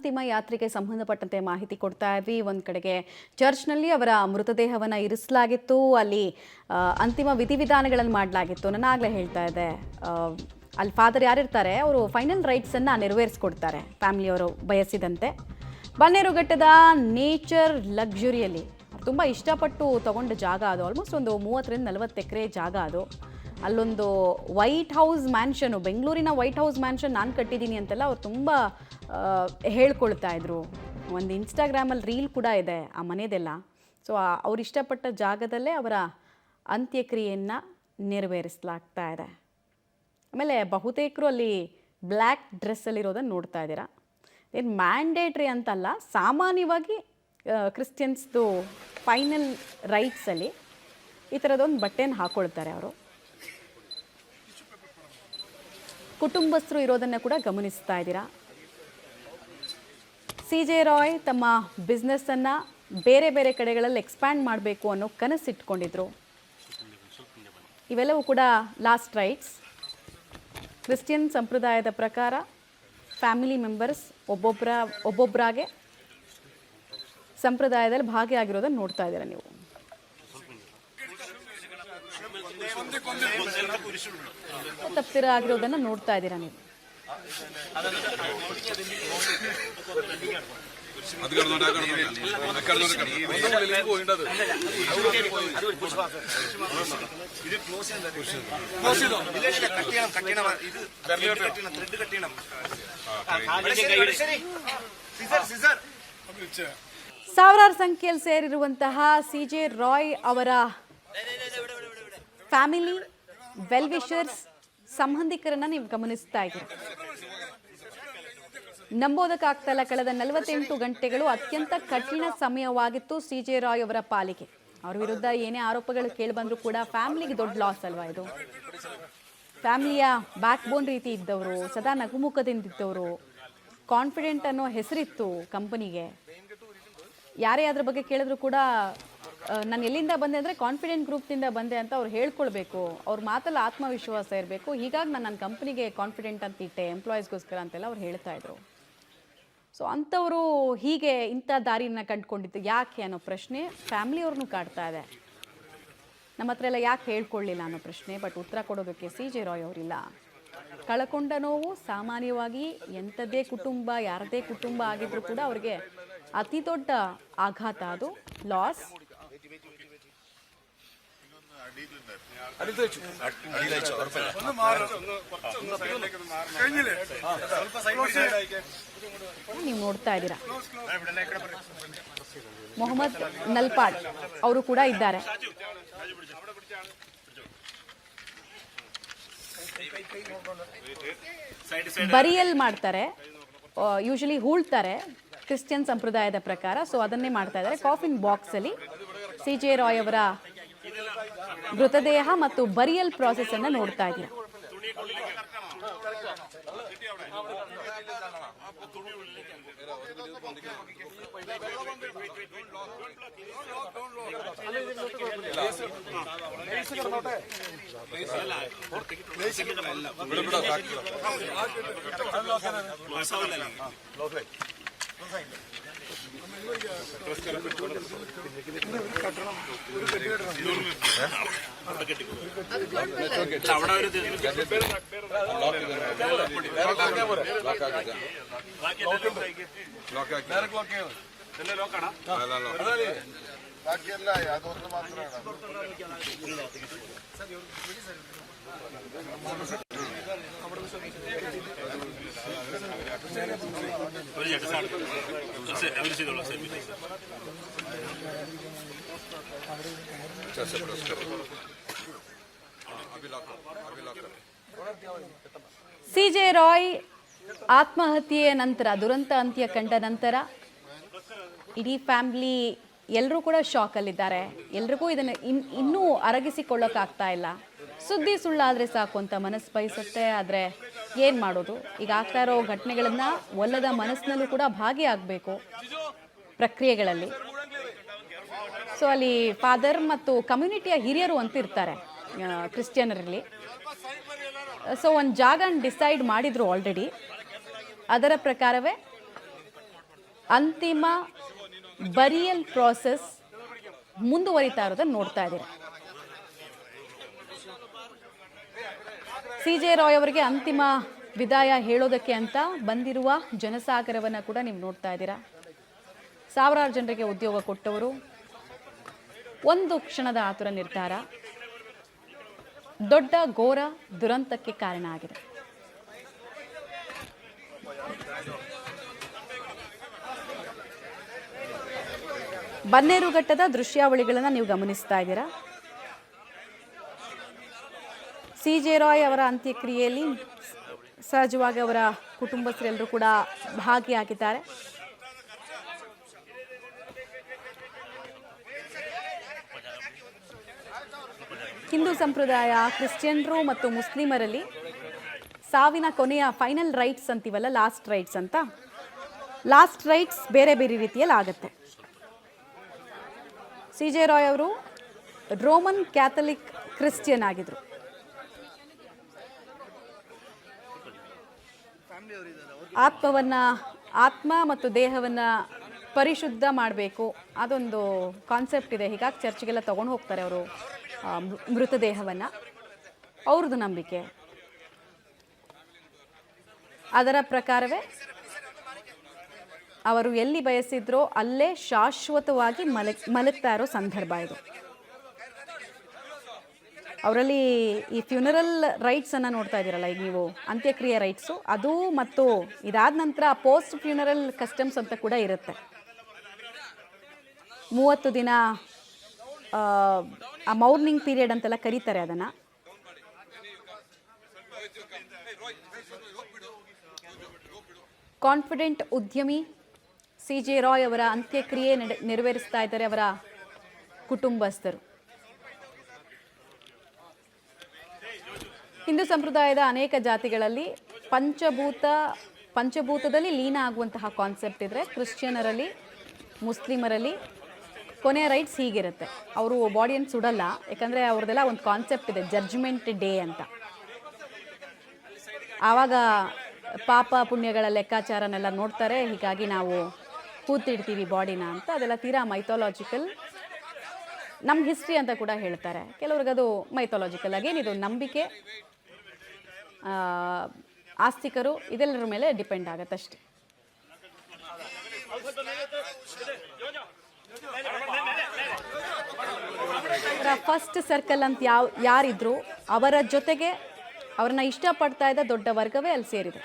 ಅಂತಿಮ ಯಾತ್ರೆಗೆ ಸಂಬಂಧಪಟ್ಟಂತೆ ಮಾಹಿತಿ ಕೊಡ್ತಾ ಇದ್ವಿ. ಒಂದು ಕಡೆಗೆ ಚರ್ಚ್ನಲ್ಲಿ ಅವರ ಮೃತದೇಹವನ್ನು ಇರಿಸಲಾಗಿತ್ತು, ಅಲ್ಲಿ ಅಂತಿಮ ವಿಧಿವಿಧಾನಗಳನ್ನು ಮಾಡಲಾಗಿತ್ತು. ನಾನು ಆಗಲೇ ಹೇಳ್ತಾ ಇದ್ದೆ, ಅಲ್ಲಿ ಫಾದರ್ ಯಾರಿರ್ತಾರೆ ಅವರು ಫೈನಲ್ ರೈಟ್ಸನ್ನು ನೆರವೇರಿಸ್ಕೊಡ್ತಾರೆ ಫ್ಯಾಮಿಲಿಯವರು ಬಯಸಿದಂತೆ. ಬನ್ನೇರುಘಟ್ಟದ ನೇಚರ್ ಲಕ್ಸುರಿಯಲ್ಲಿ ತುಂಬ ಇಷ್ಟಪಟ್ಟು ತಗೊಂಡ ಜಾಗ ಅದು. ಆಲ್ಮೋಸ್ಟ್ ಒಂದು 30-40 ಎಕರೆ ಜಾಗ ಅದು. ಅಲ್ಲೊಂದು ವೈಟ್ ಹೌಸ್ ಮ್ಯಾನ್ಷನು, ಬೆಂಗಳೂರಿನ ವೈಟ್ ಹೌಸ್ ಮ್ಯಾನ್ಷನ್ ನಾನು ಕಟ್ಟಿದ್ದೀನಿ ಅಂತೆಲ್ಲ ಅವ್ರು ತುಂಬ ಹೇಳ್ಕೊಳ್ತಾ ಇದ್ರು. ಒಂದು ಇನ್ಸ್ಟಾಗ್ರಾಮಲ್ಲಿ ರೀಲ್ ಕೂಡ ಇದೆ ಆ ಮನೆದೆಲ್ಲ. ಸೊ ಅವ್ರು ಇಷ್ಟಪಟ್ಟ ಜಾಗದಲ್ಲೇ ಅವರ ಅಂತ್ಯಕ್ರಿಯೆಯನ್ನು ನೆರವೇರಿಸಲಾಗ್ತಾ ಇದೆ. ಆಮೇಲೆ ಬಹುತೇಕರು ಅಲ್ಲಿ ಬ್ಲ್ಯಾಕ್ ಡ್ರೆಸ್ಸಲ್ಲಿರೋದನ್ನು ನೋಡ್ತಾ ಇದ್ದೀರಾ. ಏನು ಮ್ಯಾಂಡೇಟ್ರಿ ಅಂತಲ್ಲ, ಸಾಮಾನ್ಯವಾಗಿ ಕ್ರಿಶ್ಚಿಯನ್ಸ್ದು ಫೈನಲ್ ರೈಟ್ಸಲ್ಲಿ ಈ ಥರದೊಂದು ಬಟ್ಟೆಯನ್ನು ಹಾಕ್ಕೊಳ್ತಾರೆ ಅವರು. ಕುಟುಂಬಸ್ಥರು ಇರೋದನ್ನು ಕೂಡ ಗಮನಿಸ್ತಾ ಇದ್ದೀರಾ. ಸಿ.ಜೆ. ರಾಯ್ ತಮ್ಮ ಬಿಸ್ನೆಸ್ಸನ್ನು ಬೇರೆ ಬೇರೆ ಕಡೆಗಳಲ್ಲಿ ಎಕ್ಸ್ಪ್ಯಾಂಡ್ ಮಾಡಬೇಕು ಅನ್ನೋ ಕನಸಿಟ್ಕೊಂಡಿದ್ರು. ಇವೆಲ್ಲವೂ ಕೂಡ ಲಾಸ್ಟ್ ರೈಟ್ಸ್. ಕ್ರಿಶ್ಚಿಯನ್ ಸಂಪ್ರದಾಯದ ಪ್ರಕಾರ ಫ್ಯಾಮಿಲಿ ಮೆಂಬರ್ಸ್ ಒಬ್ಬೊಬ್ಬರಾಗೆ ಸಂಪ್ರದಾಯದಲ್ಲಿ ಭಾಗಿಯಾಗಿರೋದನ್ನು ನೋಡ್ತಾ ಇದ್ದೀರಾ ನೀವು. ತಪ್ಪಿರ ಆಗಿರೋದನ್ನು ನೋಡ್ತಾ ಇದ್ದೀರಾ ನೀವು. ಸಾವಿರಾರು ಸಂಖ್ಯೆಯಲ್ಲಿ ಸೇರಿರುವಂತಹ ಸಿ.ಜೆ. ರಾಯ್ ಅವರ ಫ್ಯಾಮಿಲಿ, ವೆಲ್ ವಿಷರ್ಸ್, ಸಂಬಂಧಿಕರನ್ನ ನೀವು ಗಮನಿಸ್ತಾ ಇದ್ದೀರಿ. ನಂಬೋದಕ್ಕಾಗ್ತಲ್ಲ, ಕಳೆದ 48 ಗಂಟೆಗಳು ಅತ್ಯಂತ ಕಠಿಣ ಸಮಯವಾಗಿತ್ತು ಸಿ.ಜೆ. ರಾಯ್ ಅವರ ಪಾಲಿಗೆ. ಅವ್ರ ವಿರುದ್ಧ ಏನೇ ಆರೋಪಗಳು ಕೇಳಿಬಂದರೂ ಕೂಡ ಫ್ಯಾಮಿಲಿಗೆ ದೊಡ್ಡ ಲಾಸ್ ಅಲ್ವಾ ಇದು. ಫ್ಯಾಮಿಲಿಯ ಬ್ಯಾಕ್ ಬೋನ್ ರೀತಿ ಇದ್ದವರು, ಸದಾ ನಗುಮುಖದಿಂದಿದ್ದವರು, ಕಾನ್ಫಿಡೆಂಟ್ ಅನ್ನೋ ಹೆಸರಿತ್ತು ಕಂಪನಿಗೆ. ಯಾರೇ ಅದ್ರ ಬಗ್ಗೆ ಕೇಳಿದ್ರು ಕೂಡ ನಾನು ಎಲ್ಲಿಂದ ಬಂದೆ ಅಂದರೆ ಕಾನ್ಫಿಡೆಂಟ್ ಗ್ರೂಪ್ನಿಂದ ಬಂದೆ ಅಂತ ಅವ್ರು ಹೇಳ್ಕೊಳ್ಬೇಕು. ಅವ್ರ ಮಾತಲ್ಲಿ ಆತ್ಮವಿಶ್ವಾಸ ಇರಬೇಕು. ಹೀಗಾಗಿ ನಾನು ನನ್ನ ಕಂಪನಿಗೆ ಕಾನ್ಫಿಡೆಂಟ್ ಅಂತ ಇಟ್ಟೆ ಎಂಪ್ಲಾಯೀಸ್ಗೋಸ್ಕರ ಅಂತೆಲ್ಲ ಅವ್ರು ಹೇಳ್ತಾ ಇದ್ರು. ಸೊ ಅಂಥವರು ಹೀಗೆ ಇಂಥ ದಾರಿನ ಕಂಡುಕೊಂಡಿದ್ದು ಯಾಕೆ ಅನ್ನೋ ಪ್ರಶ್ನೆ ಫ್ಯಾಮಿಲಿಯವ್ರನ್ನೂ ಕಾಡ್ತಾ ಇದೆ. ನಮ್ಮ ಹತ್ರ ಎಲ್ಲ ಯಾಕೆ ಹೇಳ್ಕೊಳ್ಳಿಲ್ಲ ಅನ್ನೋ ಪ್ರಶ್ನೆ. ಬಟ್ ಉತ್ತರ ಕೊಡೋದಕ್ಕೆ ಸಿ.ಜೆ. ರಾಯ್ ಅವರಿಲ್ಲ. ಕಳ್ಕೊಂಡ ನೋವು ಸಾಮಾನ್ಯವಾಗಿ ಎಂಥದ್ದೇ ಕುಟುಂಬ, ಯಾರದೇ ಕುಟುಂಬ ಆಗಿದ್ರೂ ಕೂಡ ಅವ್ರಿಗೆ ಅತಿ ದೊಡ್ಡ ಆಘಾತ, ಅದು ಲಾಸ್. ನೀವು ನೋಡ್ತಾ ಇದ್ದೀರಾ, ಮೊಹಮ್ಮದ್ ನಲ್ಪಾಡ್ ಅವರು ಕೂಡ ಇದ್ದಾರೆ. ಬರಿಯಲ್ ಮಾಡ್ತಾರೆ, ಯೂಶಲಿ ಹೂಳ್ತಾರೆ ಕ್ರಿಶ್ಚಿಯನ್ ಸಂಪ್ರದಾಯದ ಪ್ರಕಾರ. ಸೊ ಅದನ್ನೇ ಮಾಡ್ತಾ ಇದ್ದಾರೆ. ಕಾಫಿನ್ ಬಾಕ್ಸಲ್ಲಿ ಸಿ.ಜೆ. ರಾಯ್ ಅವರ ಮೃತದೇಹ ಮತ್ತು ಬರಿಯಲ್ ಪ್ರಾಸೆಸ್ ಅನ್ನು ನೋಡ್ತಾ ಇದ್ದೀರಾ. ಸಿ.ಜೆ. ರಾಯ್ ಆತ್ಮಹತ್ಯೆಯ ನಂತರ, ದುರಂತ ಅಂತ್ಯ ಕಂಡ ನಂತರ ಇಡೀ ಫ್ಯಾಮಿಲಿ ಎಲ್ಲರೂ ಕೂಡ ಶಾಕಲ್ಲಿದ್ದಾರೆ. ಎಲ್ರಿಗೂ ಇದನ್ನು ಇನ್ನೂ ಅರಗಿಸಿಕೊಳ್ಳೋಕ್ಕಾಗ್ತಾ ಇಲ್ಲ. ಸುದ್ದಿ ಸುಳ್ಳಾದರೆ ಸಾಕು ಅಂತ ಮನಸ್ಸು ಬಯಸುತ್ತೆ. ಆದರೆ ಏನು ಮಾಡೋದು, ಈಗ ಆಗ್ತಾ ಇರೋ ಘಟನೆಗಳನ್ನು ಒಲ್ಲದ ಮನಸ್ಸಿನಲ್ಲೂ ಕೂಡ ಭಾಗಿಯಾಗಬೇಕು ಪ್ರಕ್ರಿಯೆಗಳಲ್ಲಿ. ಸೊ ಅಲ್ಲಿ ಫಾದರ್ ಮತ್ತು ಕಮ್ಯುನಿಟಿಯ ಹಿರಿಯರು ಅಂತ ಇರ್ತಾರೆ ಕ್ರಿಶ್ಚಿಯನರಲ್ಲಿ. ಸೊ ಒಂದು ಜಾಗ ಡಿಸೈಡ್ ಮಾಡಿದ್ರು ಆಲ್ರೆಡಿ. ಅದರ ಪ್ರಕಾರವೇ ಅಂತಿಮ ಬರಿಯಲ್ ಪ್ರಾಸೆಸ್ ಮುಂದುವರಿತಾ ಇರೋದನ್ನು ನೋಡ್ತಾ ಇದ್ದೀರಾ. ಸಿ ಜೆ ರಾಯ್ ಅವರಿಗೆ ಅಂತಿಮ ವಿದಾಯ ಹೇಳೋದಕ್ಕೆ ಅಂತ ಬಂದಿರುವ ಜನಸಾಗರವನ್ನು ಕೂಡ ನೀವು ನೋಡ್ತಾ ಇದ್ದೀರಾ. ಸಾವಿರಾರು ಜನರಿಗೆ ಉದ್ಯೋಗ ಕೊಟ್ಟವರು, ಒಂದು ಕ್ಷಣದ ಆತುರ ನಿರ್ಧಾರ ದೊಡ್ಡ ಘೋರ ದುರಂತಕ್ಕೆ ಕಾರಣ ಆಗಿದೆ. ಬನ್ನೇರುಘಟ್ಟದ ದೃಶ್ಯಾವಳಿಗಳನ್ನು ನೀವು ಗಮನಿಸ್ತಾ ಇದ್ದೀರಾ. ಸಿ ಜೆ ರಾಯ್ ಅವರ ಅಂತ್ಯಕ್ರಿಯೆಯಲ್ಲಿ ಸಹಜವಾಗಿ ಅವರ ಕುಟುಂಬಸ್ಥರೆಲ್ಲರೂ ಕೂಡ ಭಾಗಿಯಾಗಿದ್ದಾರೆ. ಹಿಂದೂ ಸಂಪ್ರದಾಯ, ಕ್ರಿಶ್ಚಿಯನ್ರು ಮತ್ತು ಮುಸ್ಲಿಮರಲ್ಲಿ ಸಾವಿನ ಕೊನೆಯ ಫೈನಲ್ ರೈಟ್ಸ್ ಅಂತೀವಲ್ಲ, ಲಾಸ್ಟ್ ರೈಟ್ಸ್ ಅಂತ, ಲಾಸ್ಟ್ ರೈಟ್ಸ್ ಬೇರೆ ಬೇರೆ ರೀತಿಯಲ್ಲಿ ಆಗುತ್ತೆ. ಸಿ ಜೆ ರಾಯ್ ಅವರು ರೋಮನ್ ಕ್ಯಾಥಲಿಕ್ ಕ್ರಿಶ್ಚಿಯನ್ ಆಗಿದ್ರು. ಆತ್ಮ ಮತ್ತು ದೇಹವನ್ನು ಪರಿಶುದ್ಧ ಮಾಡಬೇಕು, ಅದೊಂದು ಕಾನ್ಸೆಪ್ಟ್ ಇದೆ. ಹೀಗಾಗಿ ಚರ್ಚ್ಗೆಲ್ಲ ತಗೊಂಡು ಹೋಗ್ತಾರೆ ಅವರು ಮೃತದೇಹವನ್ನು. ಅವ್ರದ್ದು ನಂಬಿಕೆ ಅದರ ಪ್ರಕಾರವೇ ಅವರು ಎಲ್ಲಿ ಬಯಸಿದ್ರೋ ಅಲ್ಲೇ ಶಾಶ್ವತವಾಗಿ ಮಲಗ್ತಾ ಇರೋ ಸಂದರ್ಭ ಇದು. ಅವರಲ್ಲಿ ಈ ಫ್ಯೂನರಲ್ ರೈಟ್ಸ್ ಅನ್ನು ನೋಡ್ತಾ ಇದ್ದೀರಲ್ಲ ಈಗ ನೀವು, ಅಂತ್ಯಕ್ರಿಯೆ ರೈಟ್ಸು, ಅದು ಮತ್ತು ಇದಾದ ನಂತರ ಪೋಸ್ಟ್ ಫ್ಯೂನರಲ್ ಕಸ್ಟಮ್ಸ್ ಅಂತ ಕೂಡ ಇರುತ್ತೆ. 30 ದಿನ ಆ ಮೌರ್ನಿಂಗ್ ಪೀರಿಯಡ್ ಅಂತೆಲ್ಲ ಕರೀತಾರೆ ಅದನ್ನು. ಕಾನ್ಫಿಡೆಂಟ್ ಉದ್ಯಮಿ ಸಿ ಜೆ ರಾಯ್ ಅವರ ಅಂತ್ಯಕ್ರಿಯೆ ನೆರವೇರಿಸ್ತಾ ಇದ್ದಾರೆ ಅವರ ಕುಟುಂಬಸ್ಥರು. ಹಿಂದೂ ಸಂಪ್ರದಾಯದ ಅನೇಕ ಜಾತಿಗಳಲ್ಲಿ ಪಂಚಭೂತದಲ್ಲಿ ಲೀನ ಆಗುವಂತಹ ಕಾನ್ಸೆಪ್ಟ್ ಇದ್ರೆ, ಕ್ರಿಶ್ಚಿಯನರಲ್ಲಿ, ಮುಸ್ಲಿಮರಲ್ಲಿ ಕೊನೆಯ ರೈಟ್ಸ್ ಹೀಗಿರುತ್ತೆ. ಅವರು ಬಾಡಿಯನ್ನು ಸುಡಲ್ಲ, ಯಾಕಂದರೆ ಅವ್ರದ್ದೆಲ್ಲ ಒಂದು ಕಾನ್ಸೆಪ್ಟ್ ಇದೆ, ಜಡ್ಜ್ಮೆಂಟ್ ಡೇ ಅಂತ. ಆವಾಗ ಪಾಪ ಪುಣ್ಯಗಳ ಲೆಕ್ಕಾಚಾರನೆಲ್ಲ ನೋಡ್ತಾರೆ, ಹೀಗಾಗಿ ನಾವು ಕೂತಿಡ್ತೀವಿ ಬಾಡಿನ ಅಂತ. ಅದೆಲ್ಲ ತೀರಾ ಮೈಥಾಲಜಿಕಲ್, ನಮ್ಮ ಹಿಸ್ಟ್ರಿ ಅಂತ ಕೂಡ ಹೇಳ್ತಾರೆ. ಕೆಲವ್ರಿಗದು ಮೈಥಾಲಜಿಕಲ್. ಆಗೇನಿದು ನಂಬಿಕೆ, ಆಸ್ತಿಕರು, ಇದೆಲ್ಲರ ಮೇಲೆ ಡಿಪೆಂಡ್ ಆಗುತ್ತೆ ಅಷ್ಟೇ. ಫಸ್ಟ್ ಸರ್ಕಲ್ ಅಂತ ಯಾರಿದ್ರು ಅವರ ಜೊತೆಗೆ ಅವ್ರನ್ನ ಇಷ್ಟಪಡ್ತಾ ಇದ್ದ ದೊಡ್ಡ ವರ್ಗವೇ ಅಲ್ಲಿ ಸೇರಿದೆ.